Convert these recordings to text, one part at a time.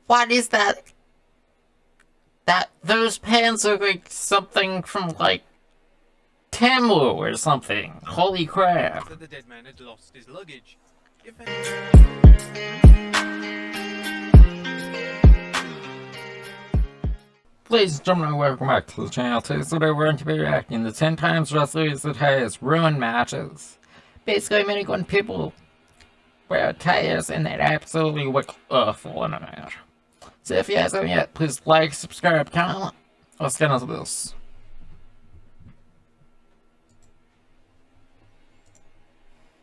What is that? Those pants look like something from, like, Timu or something. Holy crap. That the dead man had lost his luggage. Ladies and gentlemen, welcome back to the channel. Today we're going to be reacting to 10 times wrestlers that has ruined matches. Basically, meaning when people wear attires and it absolutely look awful in a match. So if you haven't yet, please like, subscribe, comment. Let's get into this.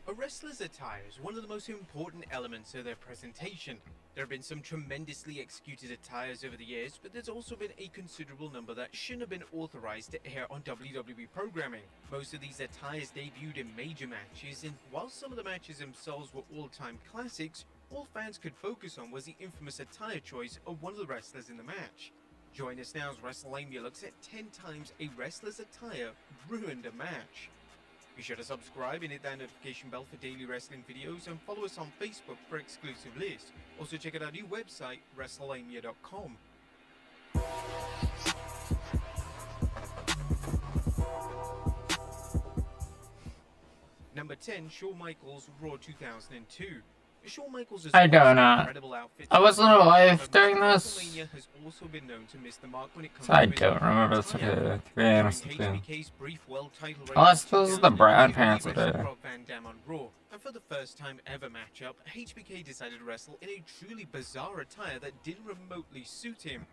A wrestler's attire is one of the most important elements of their presentation. There have been some tremendously executed attires over the years, but there's also been a considerable number that shouldn't have been authorized to air on WWE programming. Most of these attires debuted in major matches, and while some of the matches themselves were all-time classics, all fans could focus on was the infamous attire choice of one of the wrestlers in the match. Join us now as WrestleLamia looks at 10 times a wrestler's attire ruined a match. Be sure to subscribe and hit that notification bell for daily wrestling videos, and follow us on Facebook for exclusive lists. Also check out our new website, WrestleLamia.com. Number 10, Shawn Michaels, Raw 2002. Shawn Michaels I don't know. incredible outfit. I wasn't alive during this. WrestleMania has also been known to miss the mark when it comes So I to his don't remember this attire. to be honest with you. HBK's brief world title reign Oh, I in suppose it's the brown 2002, pants he today. wrestled Rob Van Dam on Raw, and for the first time ever matchup, HBK decided to wrestle in a truly bizarre attire that didn't remotely suit him.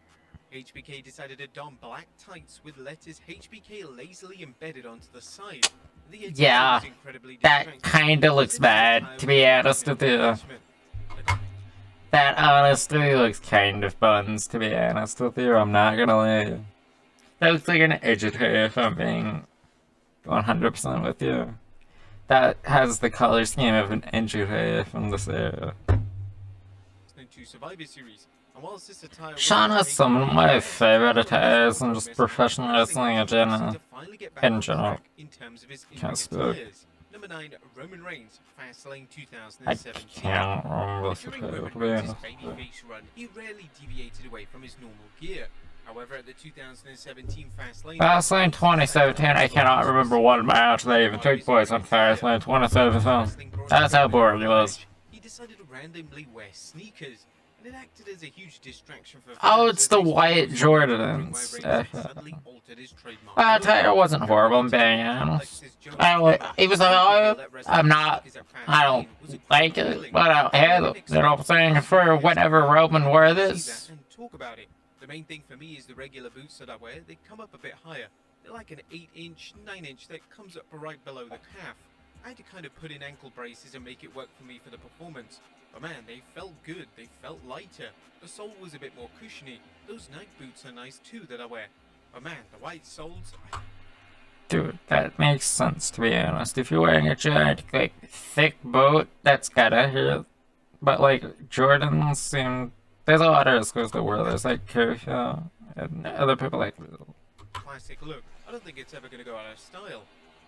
HBK decided to don black tights with letters HBK lazily embedded onto the side. The attire Yeah, was incredibly that distracting. kinda looks bad, to be honest with you. That honestly looks kind of buns, to be honest with you. I'm not gonna lie. That looks like an agitator, if I'm being 100% with you. That has the color scheme of an agitator from this era. Into Survivor Series. And whilst this attire Shawn has some of my favorite attires in just professional wrestling in general. In terms of his Can't speak. Number 9, Roman Reigns, Fastlane I 2017. can't remember this During attire, Roman to be Reigns' honest. babyface run, he rarely deviated away from his normal gear. However, at the 2017 Fastlane 2017, I cannot remember one match that even took place on Fastlane 2017. That's how boring it was. He decided to randomly wear sneakers, and it acted as a huge distraction for Oh, fans it's as the they white started Jordans. suddenly altered his trademark That look. attire wasn't horrible, I'm being honest. It was alive. I don't like it, but I'll have it. You know what I'm saying? For whenever Roman wore this. And talk about it. The main thing for me is the regular boots that I wear. They come up a bit higher. They're like an 8-inch, 9-inch that comes up right below the calf. I had to kind of put in ankle braces and make it work for me for the performance. But man, they felt good. They felt lighter. The sole was a bit more cushiony. Those Nike boots are nice too that I wear. But man, the white soles... Dude, that makes sense, to be honest. If you're wearing a giant, like, thick boot, that's gotta hurt. But, like, Jordans seem... There's a lot of schools that wear this, like Kershaw, and other people like... Classic look. I don't think it's ever going to go out of style.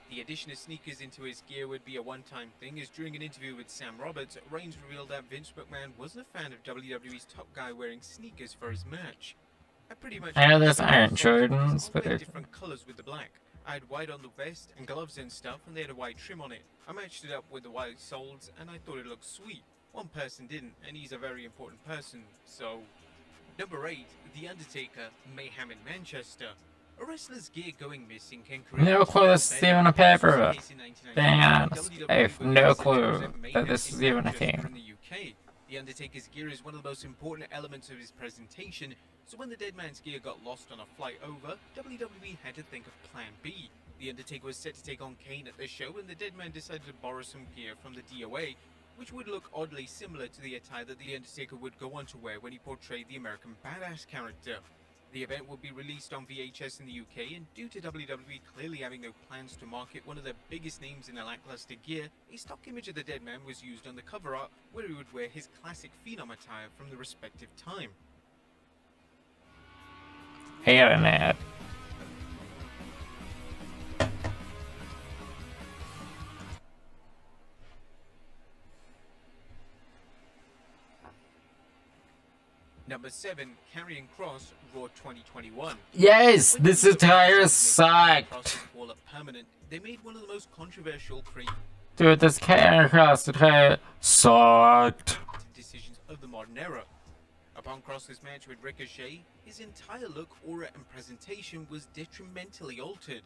The addition of sneakers into his gear would be a one-time thing, as during an interview with Sam Roberts, Reigns revealed that Vince McMahon wasn't a fan of WWE's top guy wearing sneakers for his match. I know those aren't Jordans, but they're... different colors with the black. I had white on the vest and gloves and stuff, and they had a white trim on it. I matched it up with the white soles, and I thought it looked sweet. One person didn't, and he's a very important person, so... Number 8, The Undertaker, Mayhem in Manchester. A wrestler's gear going missing can create... No clue this is even a paper. Being honest, I have no clue that this is even a thing. From the UK. The Undertaker's gear is one of the most important elements of his presentation, so when the dead man's gear got lost on a flight over, WWE had to think of Plan B. The Undertaker was set to take on Kane at the show, and the dead man decided to borrow some gear from the DOA, which would look oddly similar to the attire that the Undertaker would go on to wear when he portrayed the American Badass character. The event will be released on VHS in the UK, and due to WWE clearly having no plans to market one of their biggest names in a lackluster gear, a stock image of the dead man was used on the cover art, where he would wear his classic Phenom attire from the respective time. Hair and ad. Number 7, Karrion Kross, Raw 2021. Yes, When this WWE attire decided to make Karrion sucked. Kross's call-up permanent, they made one of the most controversial Dude, this Karrion Kross attire sucked. decisions of the modern era. Upon Kross's match with Ricochet, his entire look, aura, and presentation was detrimentally altered.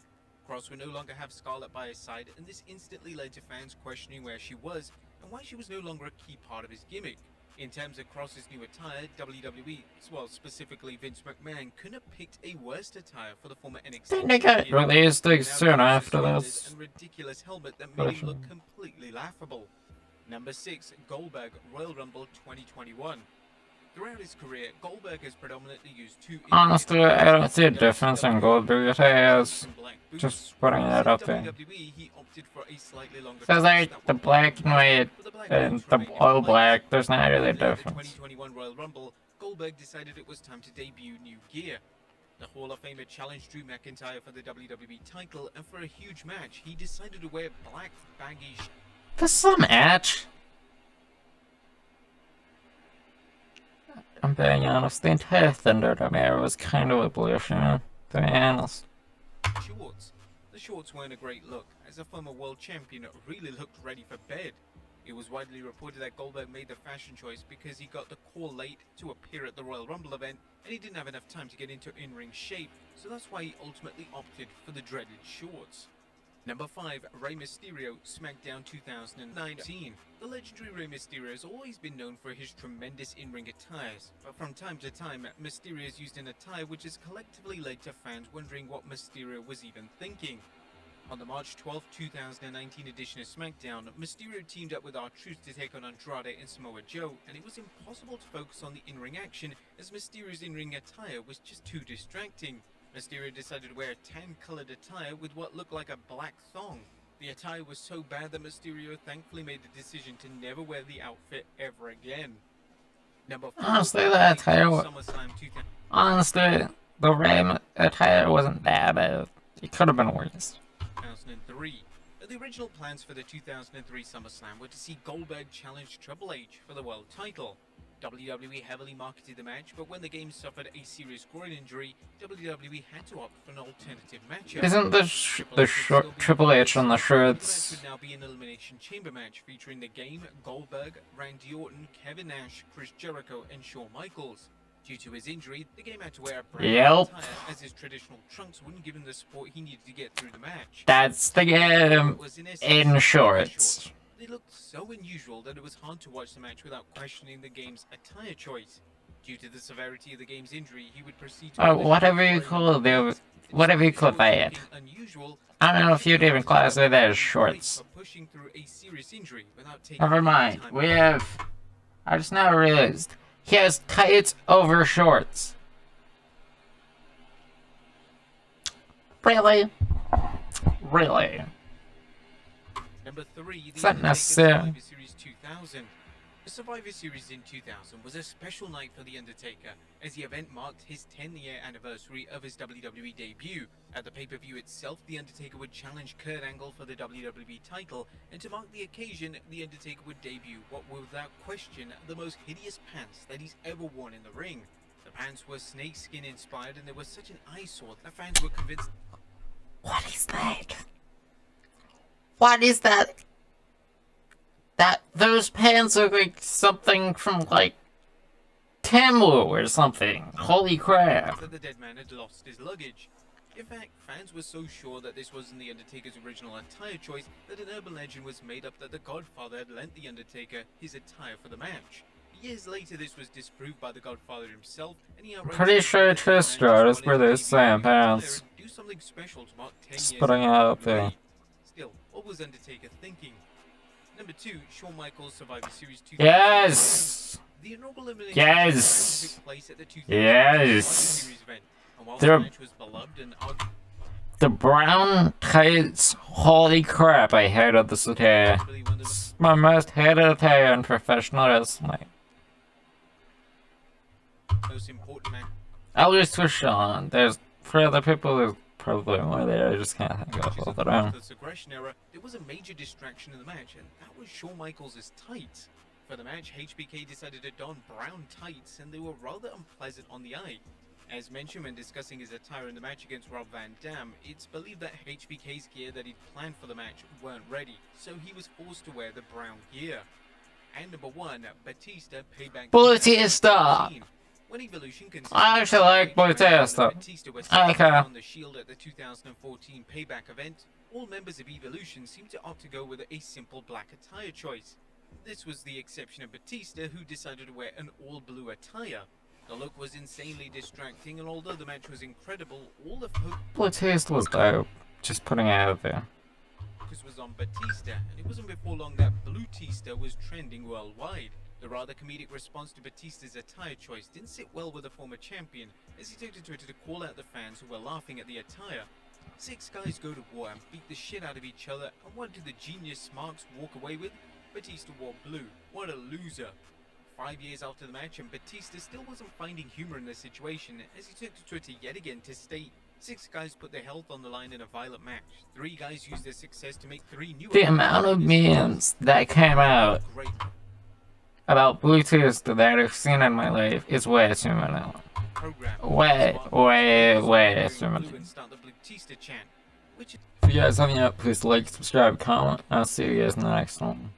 Kross would no longer have Scarlett by his side, and this instantly led to fans questioning where she was and why she was no longer a key part of his gimmick. In terms of Kross's new attire, WWE, well specifically Vince McMahon, couldn't have picked a worse attire for the former NXT Didn't it get champion. released like Now soon he after uses this? suspenders and ridiculous helmet that made him look completely laughable. Number 6, Goldberg, Royal Rumble 2021. Throughout his career, Goldberg has predominantly used two. Honestly, I don't see a difference in Goldberg attires. Just putting that up there. He opted for a slightly longer So like the black and white and the all black, there's not really a After the difference. 2021 Royal Rumble, Goldberg decided it was time to debut new gear. The Hall of Famer challenged Drew McIntyre for the WWE title, and for a huge match, he decided to wear black baggy. This is a match. I'm being honest, the entire Thunderdome era was kind of a bullshit, to be honest. Shorts. The shorts weren't a great look, as a former world champion really looked ready for bed. It was widely reported that Goldberg made the fashion choice because he got the call late to appear at the Royal Rumble event, and he didn't have enough time to get into in-ring shape, so that's why he ultimately opted for the dreaded shorts. Number 5, Rey Mysterio, SmackDown 2019. The legendary Rey Mysterio has always been known for his tremendous in-ring attires, but from time to time, Mysterio has used an attire which has collectively led to fans wondering what Mysterio was even thinking. On the March 12, 2019 edition of SmackDown, Mysterio teamed up with R-Truth to take on Andrade and Samoa Joe, and it was impossible to focus on the in-ring action as Mysterio's in-ring attire was just too distracting. Mysterio decided to wear a tan-colored attire with what looked like a black thong. The attire was so bad that Mysterio thankfully made the decision to never wear the outfit ever again. Number 4, Honestly, the attire SummerSlam 2000. Honestly, the Ray attire wasn't that bad. It could have been worse. 2003. The original plans for the 2003 SummerSlam were to see Goldberg challenge Triple H for the world title. WWE heavily marketed the match, but when the game suffered a serious groin injury, WWE had to opt for an alternative matchup. Isn't the Triple H on the shirts? The match would now be an Elimination Chamber match featuring the game, Goldberg, Randy Orton, Kevin Nash, Chris Jericho, and Shawn Michaels. Due to his injury, the game had to wear a brand new attire, as his traditional trunks wouldn't give him the support he needed to get through the match. That's the game in shorts. They looked so unusual that it was hard to watch the match without questioning the game's attire choice. Due to the severity of the game's injury, he would proceed to whatever you call that. I don't know if you'd even classify that as shorts. Never mind. I just now realized he has tights over shorts. Really? Really? Number 3, the Survivor Series 2000. The Survivor Series in 2000 was a special night for The Undertaker, as the event marked his 10-year anniversary of his WWE debut. At the pay-per-view itself, The Undertaker would challenge Kurt Angle for the WWE title, and to mark the occasion, The Undertaker would debut what were without question the most hideous pants that he's ever worn in the ring. The pants were snakeskin inspired, and they were such an eyesore that fans were convinced. What is that? What is that? Those pants look like something from, like, Tamu or something. Holy crap. That the dead man had lost his luggage. In fact, fans were so sure that this wasn't The Undertaker's original attire choice that an urban legend was made up that the Godfather had lent The Undertaker his attire for the match. Years later, this was disproved by the Godfather himself, and he outright Pretty sure Tristar is where those same pants. do something special to mark 10 Just years putting it of out WWE. there. Still, what was Undertaker thinking? Number 2, Shawn Michaels Survivor Series 2000. Yes! The inaugural elimination Yes! took place at the 2000 Yes! Survivor Series event, and while They're- the match was beloved and The brown tights, holy crap, I hated this attire. arguably one of the It's my most hated attire in professional wrestling. most important matches At least with Sean. For other people, there's probably more there, I just can't think of all of the the time. Ruthless Aggression era, there was a major distraction in the match, and that was Shawn Michaels' tights. For the match, HBK decided to don brown tights, and they were rather unpleasant on the eye. As mentioned when discussing his attire in the match against Rob Van Dam, it's believed that HBK's gear that he'd planned for the match weren't ready, so he was forced to wear the brown gear. And number 1, Batista Payback. Batista! When Evolution I actually like Batista. was Okay. on the Shield at the 2014 Payback event, all members of Evolution seemed to opt to go with a simple black attire choice. This was the exception of Batista, who decided to wear an all-blue attire. The look was insanely distracting, and although the match was incredible, all the Batista was dope. Just putting it out there. focus was on Batista, and it wasn't before long that Blue Tista was trending worldwide. The rather comedic response to Batista's attire choice didn't sit well with the former champion, as he took to Twitter to call out the fans who were laughing at the attire. 6 guys go to war and beat the shit out of each other, and what did the genius Marks walk away with? Batista wore blue. What a loser. 5 years after the match, and Batista still wasn't finding humor in the situation, as he took to Twitter yet again to state, 6 guys put their health on the line in a violent match. 3 guys used their success to make 3 new... The amount of memes that came out Great about Bluetooth that I've seen in my life is way too many. program. Way too many. And start the Blue Tista chant, which If you guys haven't yet, please like, subscribe, comment, and I'll see you guys in the next one.